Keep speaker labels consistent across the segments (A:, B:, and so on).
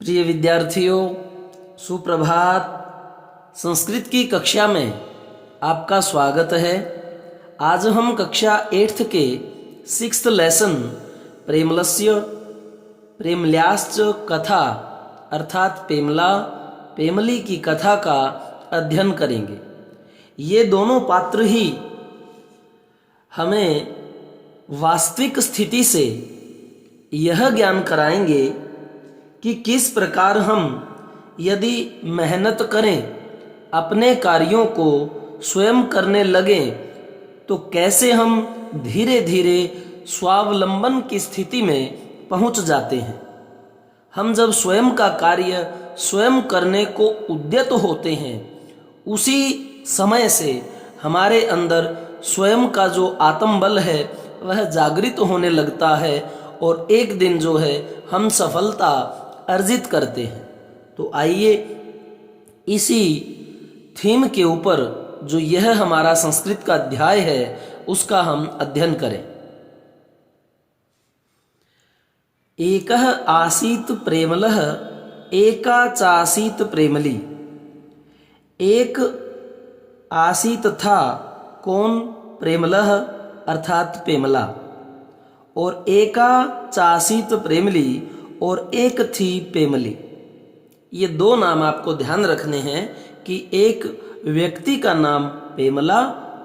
A: प्रिय विद्यार्थियों, सुप्रभात। संस्कृत की कक्षा में आपका स्वागत है। आज हम कक्षा 8th के 6th लेसन प्रेमलस्य प्रेमल्याश्च कथा अर्थात पेमला पेमली की कथा का अध्ययन करेंगे। ये दोनों पात्र ही हमें वास्तविक स्थिति से यह ज्ञान कराएंगे कि किस प्रकार हम यदि मेहनत करें, अपने कार्यों को स्वयं करने लगें, तो कैसे हम धीरे धीरे स्वावलंबन की स्थिति में पहुंच जाते हैं। हम जब स्वयं का कार्य स्वयं करने को उद्यत होते हैं, उसी समय से हमारे अंदर स्वयं का जो आत्मबल है वह जागृत होने लगता है और एक दिन जो है हम सफलता अर्जित करते हैं। तो आइए इसी थीम के ऊपर जो यह हमारा संस्कृत का अध्याय है उसका हम अध्ययन करें। एकः आसीत प्रेमलः एका चासीत प्रेमली। एक आसीत था कौन? प्रेमलः अर्थात पेमला। और एका चासीत प्रेमली और एक थी पेमली। ये दो नाम आपको ध्यान रखने हैं कि एक व्यक्ति का नाम पेमला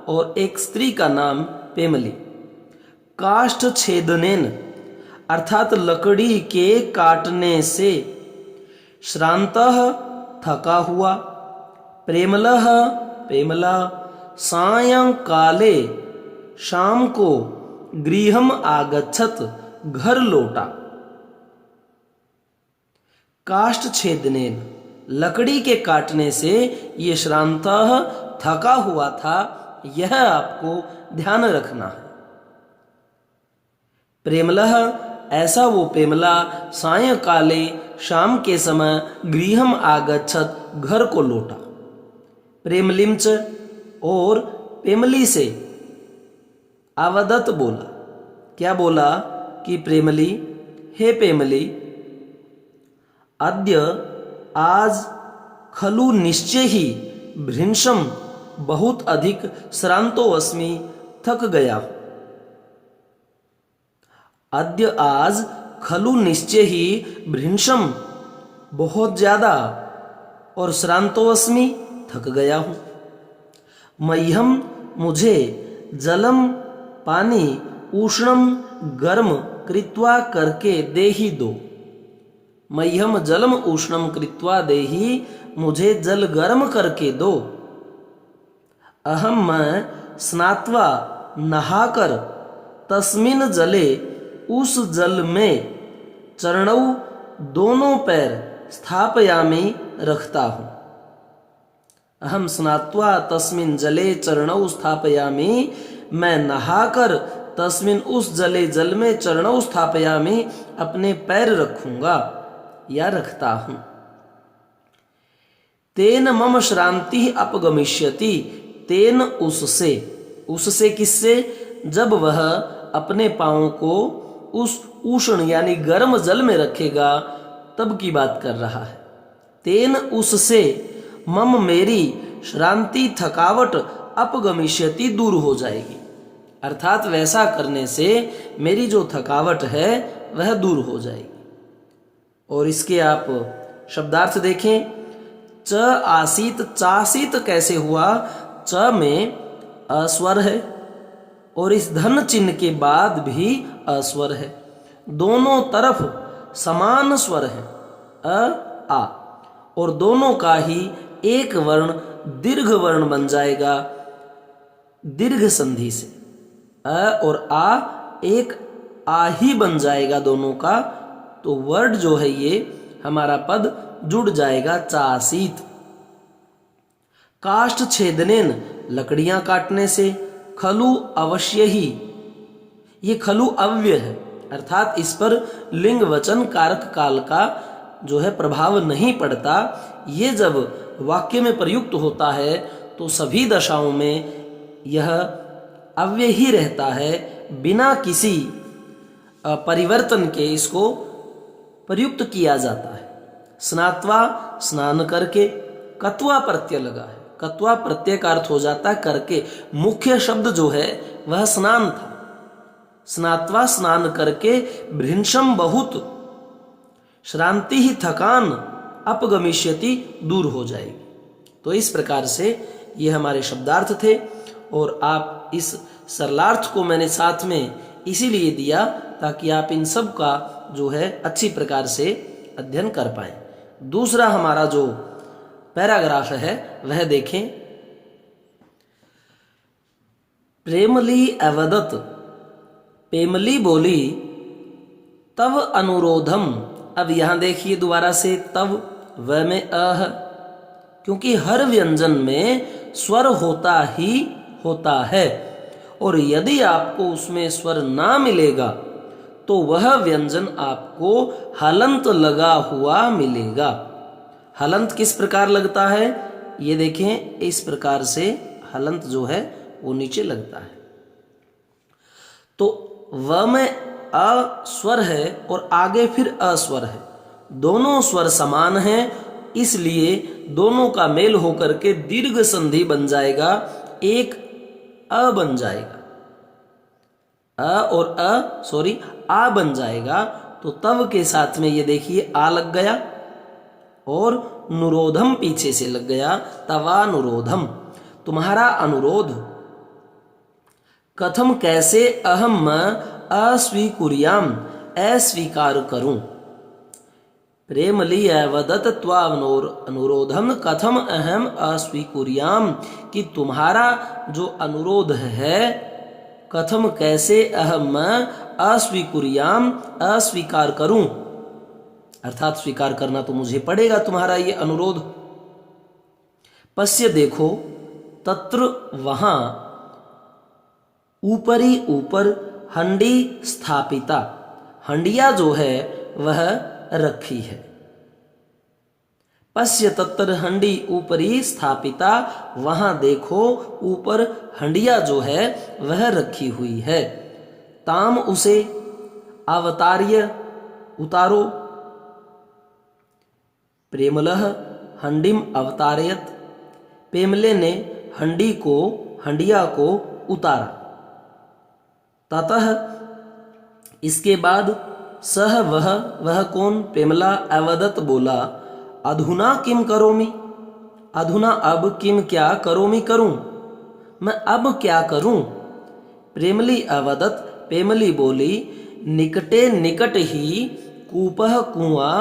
A: और एक स्त्री का नाम पेमली। काष्ठ छेदनेन अर्थात लकड़ी के काटने से श्रांतः थका हुआ प्रेमलः पेमला सायंकाले शाम को गृहम आगच्छत घर लौटा। काष्ठ छेदनेन लकड़ी के काटने से ये श्रांतः थका हुआ था, यह आपको ध्यान रखना है। प्रेमलः ऐसा वो पेमला सायंकाले शाम के समय गृहम आगच्छत घर को लौटा। प्रेमलिंच और पेमली से आवदत बोला। क्या बोला कि प्रेमली, हे पेमली, अद्य आज खलु निश्चय ही भृंशम बहुत अधिक श्रांतो अस्मि थक गया। अद्य आज खलु निश्चय ही भृंशम बहुत ज्यादा और श्रांतो अस्मि थक गया हूं। मह्यम मुझे जलम पानी उष्णम गर्म कृत्वा करके दे ही दो। मह्यम जलम उष्णम कृत्वा देहि, मुझे जल गर्म करके दो। अहम मैं स्नात्वा नहाकर तस्मिन जले उस जल में चरणौ दोनों पैर स्थापयामि रखता हूँ। अहम स्नात्वा तस्मिन जले चरणौ स्थापयामि, मैं नहाकर तस्मिन उस जले जल में चरणौ स्थापयामि अपने पैर रखूंगा या रखता हूं। तेन मम श्रांति अपगमिष्यति, तेन उससे किससे? जब वह अपने पांवों को उस उष्ण यानी गर्म जल में रखेगा तब की बात कर रहा है। तेन उससे मम मेरी श्रांति थकावट अपगमिष्यति दूर हो जाएगी, अर्थात वैसा करने से मेरी जो थकावट है वह दूर हो जाएगी। और इसके आप शब्दार्थ देखें। च आसीत चासीत कैसे हुआ? च में अस्वर है और इस धन चिन्ह के बाद भी अस्वर है। दोनों तरफ समान स्वर है आ, और दोनों का ही एक वर्ण दीर्घ वर्ण बन जाएगा दीर्घ संधि से। अ और आ एक आ ही बन जाएगा दोनों का, तो वर्ड जो है ये हमारा पद जुड़ जाएगा चासीत। काष्ठ छेदनेन लकड़ियां काटने से, खलु अवश्य ही, ये खलु अव्यय है अर्थात इस पर लिंग वचन कारक काल का जो है प्रभाव नहीं पड़ता। ये जब वाक्य में प्रयुक्त होता है तो सभी दशाओं में यह अव्यय ही रहता है, बिना किसी परिवर्तन के इसको प्रयुक्त किया जाता है। स्नात्वा स्नान करके, कत्वा प्रत्यय लगा है, कत्वा प्रत्यय का अर्थ हो जाता है करके। मुख्य शब्द जो है वह स्नान था। स्नात्वा स्नान करके, भृंशम बहुत, श्रांति ही थकान, अपगमिष्यति दूर हो जाएगी। तो इस प्रकार से ये हमारे शब्दार्थ थे और आप इस सरलार्थ को मैंने साथ में इसीलिए दिया ताकि आप इन सब का जो है अच्छी प्रकार से अध्ययन कर पाएं। दूसरा हमारा जो पैराग्राफ है वह देखें। प्रेमली अवदत, प्रेमली बोली, तव अनुरोधम। अब यहां देखिए दोबारा से तव, व में अह, क्योंकि हर व्यंजन में स्वर होता ही होता है और यदि आपको उसमें स्वर ना मिलेगा तो वह व्यंजन आपको हलंत लगा हुआ मिलेगा। हलंत किस प्रकार लगता है ये देखें, इस प्रकार से हलंत जो है वो नीचे लगता है। तो व में अ स्वर है और आगे फिर अस्वर है, दोनों स्वर समान हैं, इसलिए दोनों का मेल होकर के दीर्घ संधि बन जाएगा, एक अ बन जाएगा, अ और आ बन जाएगा। तो तव के साथ में ये देखिए आ लग गया और नुरोधम पीछे से लग गया, तवानुरोधम, तुम्हारा अनुरोध। कथम कैसे, अहम अस्वीकुर्याम, अस्वीकार करूं। प्रेमली वदत अनुरोधम कथम अहम अस्वीकुर्याम, कि तुम्हारा जो अनुरोध है कथम कैसे अहम अस्वीकुर्याम, अस्वीकार करूं, अर्थात स्वीकार करना तो मुझे पड़ेगा तुम्हारा ये अनुरोध। पश्य देखो, तत्र वहां, ऊपरी ऊपर, हंडी स्थापिता, हंडिया जो है वह रखी है। पश्य तत्र हंडी ऊपरी स्थापिता, वहां देखो ऊपर हंडिया जो है वह रखी हुई है। ताम उसे, अवतार्य उतारो, प्रेमलह हंडिम अवतारयत, प्रेमले ने हंडी को, हंडिया को उतारा। ततः इसके बाद, सह वह कौन, प्रेमला अवदत बोला, अधुना किम करोमि, अधुना अब किम क्या, करोमि करूं, मैं अब क्या करूं। प्रेमली अवदत, प्रेमली बोली, निकटे निकट ही कूपः कुआं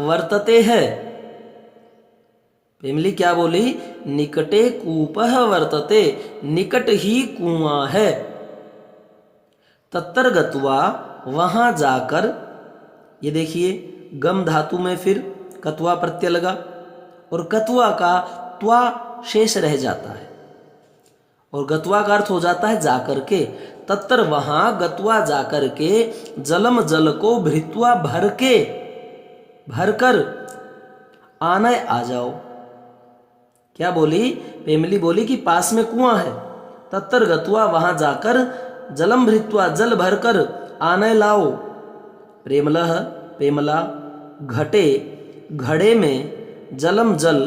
A: वर्तते है। प्रेमली क्या बोली, निकटे कूपः वर्तते, निकट ही कुआं है। तत्तर गत्वा, वहां जाकर, ये देखिए गम धातु में फिर कत्वा प्रत्यय लगा और कत्वा का त्वा शेष रह जाता है और गत्वा का अर्थ हो जाता है जाकर के। तत्तर वहां, गत्वा जाकर के, जलम जल को, भृत्वा भर के, भरकर, आने आ जाओ। क्या बोली, प्रेमली बोली कि पास में कुआं है। तत्तर गत्वा, वहां जाकर, जलम भृत्वा, जल भरकर, आने लाओ। प्रेमलह, प्रेमला, घटे, घड़े में, जलम जल,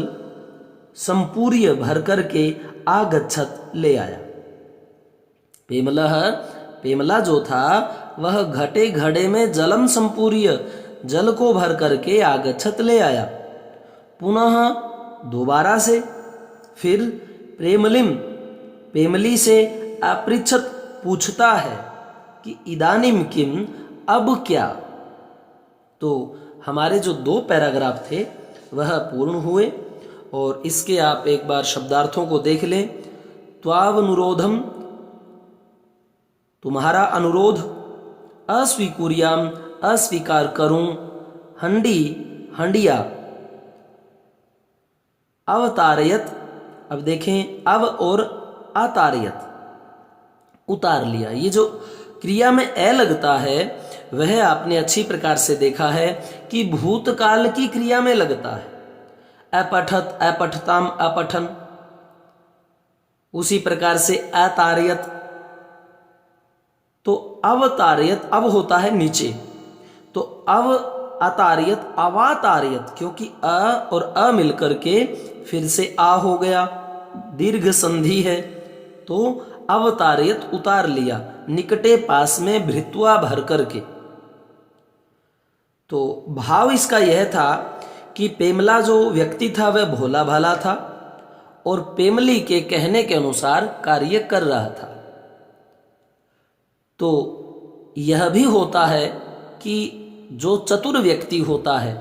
A: संपूर्य भर करके, आगच्छत ले आया। प्रेमलह, प्रेमला जो था वह घटे घड़े में जलम संपूर्य, जल को भर करके आगच्छत ले आया। पुनः दोबारा से फिर प्रेमलिम, प्रेमली से अपृच्छत, पूछता है कि इदानीम किम, अब क्या। तो हमारे जो दो पैराग्राफ थे वह पूर्ण हुए और इसके आप एक बार शब्दार्थों को देख लें। त्वावनुरोधम, तुम्हारा अनुरोध, अस्वीकुर्याम, अस्वीकार करूं, हंडी, हंडिया, अवतारयत, अब देखें अव और अतारयत, उतार लिया। ये जो क्रिया में ए लगता है वह आपने अच्छी प्रकार से देखा है कि भूतकाल की क्रिया में लगता है। अपठत, अपठताम, अपठन, उसी प्रकार से अतारयत। तो अवतारयत अब होता है नीचे, तो अव अतार्यत अवातार्यत, क्योंकि अ और अ मिलकर के फिर से आ हो गया, दीर्घ संधि है, तो अवतार्यत उतार लिया, निकटे पास में भृत्वा भर करके। तो भाव इसका यह था कि पेमला जो व्यक्ति था वह भोला भाला था और पेमली के कहने के अनुसार कार्य कर रहा था। तो यह भी होता है कि जो चतुर व्यक्ति होता है,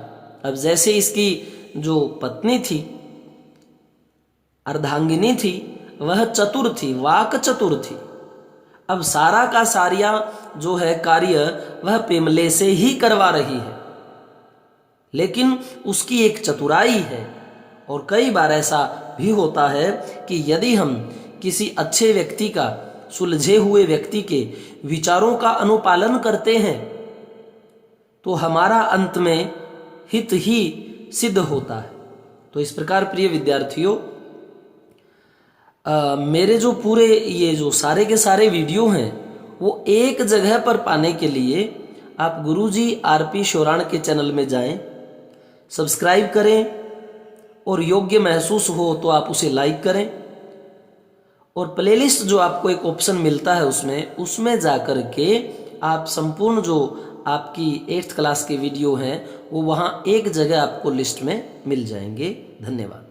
A: अब जैसे इसकी जो पत्नी थी, अर्धांगिनी थी, वह चतुर थी, वाक चतुर थी। अब सारा का सारिया जो है कार्य वह पेमले से ही करवा रही है, लेकिन उसकी एक चतुराई है। और कई बार ऐसा भी होता है कि यदि हम किसी अच्छे व्यक्ति का, सुलझे हुए व्यक्ति के विचारों का अनुपालन करते हैं तो हमारा अंत में हित ही सिद्ध होता है। तो इस प्रकार प्रिय विद्यार्थियों, मेरे जो पूरे ये जो सारे के सारे वीडियो हैं वो एक जगह पर पाने के लिए आप गुरुजी आरपी शोराण के चैनल में जाएं, सब्सक्राइब करें और योग्य महसूस हो तो आप उसे लाइक करें, और प्लेलिस्ट जो आपको एक ऑप्शन मिलता है उसमें जाकर के आप संपूर्ण जो आपकी 8th क्लास के वीडियो हैं वो वहाँ एक जगह आपको लिस्ट में मिल जाएंगे। धन्यवाद।